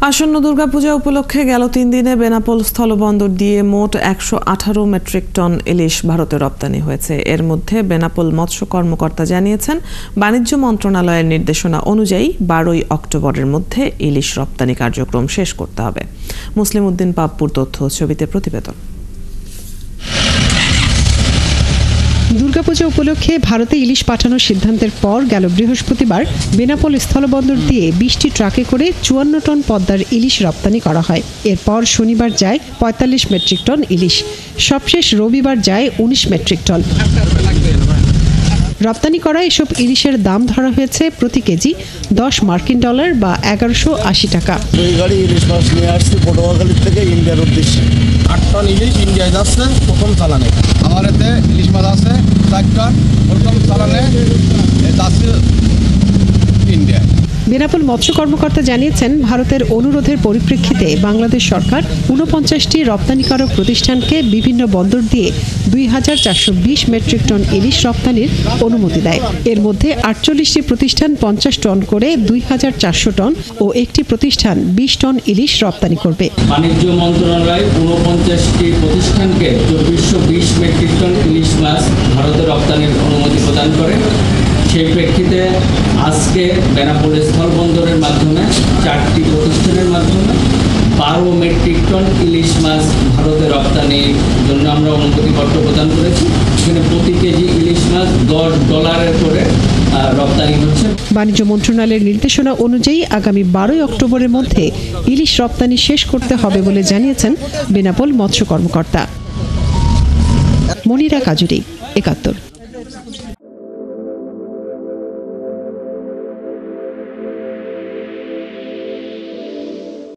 আসন্ন দুর্গাপূজা উপলক্ষে গেল 3 দিনে বেনাপোল স্থলবন্দর দিয়ে মোট 118 মেট্রিক টন ইলিশ ভারতে রপ্তানি হয়েছে। এর মধ্যে বেনাপোল মৎস্য কর্মকর্তা জানিয়েছেন, বাণিজ্য মন্ত্রণালয়ের নির্দেশনা অনুযায়ী 12 অক্টোবরের মধ্যে ইলিশ রপ্তানি কার্যক্রম শেষ করতে হবে। মুসলিম উদ্দিন পাপ্পুর তথ্য ছবিতে প্রতিবেদন। দুর্গাপূজা উপলক্ষে ভারতে ইলিশ পাঠানোর সিদ্ধান্তের পর গেল বৃহস্পতিবার বেনাপোল স্থলবন্দর দিয়ে 20টি ট্রাকে করে 54 টন পদ্মার ইলিশ রপ্তানি করা হয়। এরপর শনিবার যায় 45 মেট্রিক টন ইলিশ, সবশেষ রবিবার যায় 19 মেট্রিক টন। রপ্তানি করা এসব ইলিশের দাম ধরা হয়েছে প্রতি কেজি $10 মার্কিন বা 1180 টাকা। এই গাড়ি ইলিশ মাছ নিয়ে আসছে পটুয়াখালী থেকে ইন্ডিয়ার উদ্দেশ্যে। 8 টন ইলিশ ইন্ডিয়ায় যাচ্ছে প্রথম চালানে। আমার এতে ইলিশ মাছ আছে 4 টন, প্রথম চালানে যাচ্ছে ইন্ডিয়ায়। বেনাপোল মৎস্য কর্মকর্তা জানিয়েছেন, ভারতের অনুরোধের পরিপ্রেক্ষিতে বাংলাদেশ সরকার 49টি রপ্তানিকারক প্রতিষ্ঠানকে বিভিন্ন বন্দর দিয়ে 2420 মেট্রিক টন ইলিশ রপ্তানির অনুমতি দেয়। এর মধ্যে 48টি প্রতিষ্ঠান 50 টন করে 2400 টন ও একটি প্রতিষ্ঠান 20 টন ইলিশ রপ্তানি করবে। বাণিজ্য মন্ত্রণালয় 49টি প্রতিষ্ঠানকে 2420 মেট্রিক টন ইলিশ মাছ ভারতে রপ্তানির অনুমতি প্রদান করে। সেই প্রেক্ষিতে আজকে বেনাপোল স্থলবন্দরের মাধ্যমে 4টি প্রতিষ্ঠানের মাধ্যমে 12 মেট্রিক টন ইলিশ মাছ ভারতে রপ্তানির জন্য আমরা অনুমতিপত্র প্রদান করেছি। এখানে প্রতি কেজি ইলিশ মাছ $10 করে রপ্তানি হচ্ছে। বাণিজ্য মন্ত্রণালয়ের নির্দেশনা অনুযায়ী আগামী 12 অক্টোবরের মধ্যে ইলিশ রপ্তানি শেষ করতে হবে বলে জানিয়েছেন বেনাপোল মৎস্য কর্মকর্তা। মনিরা কাজুরি, 71।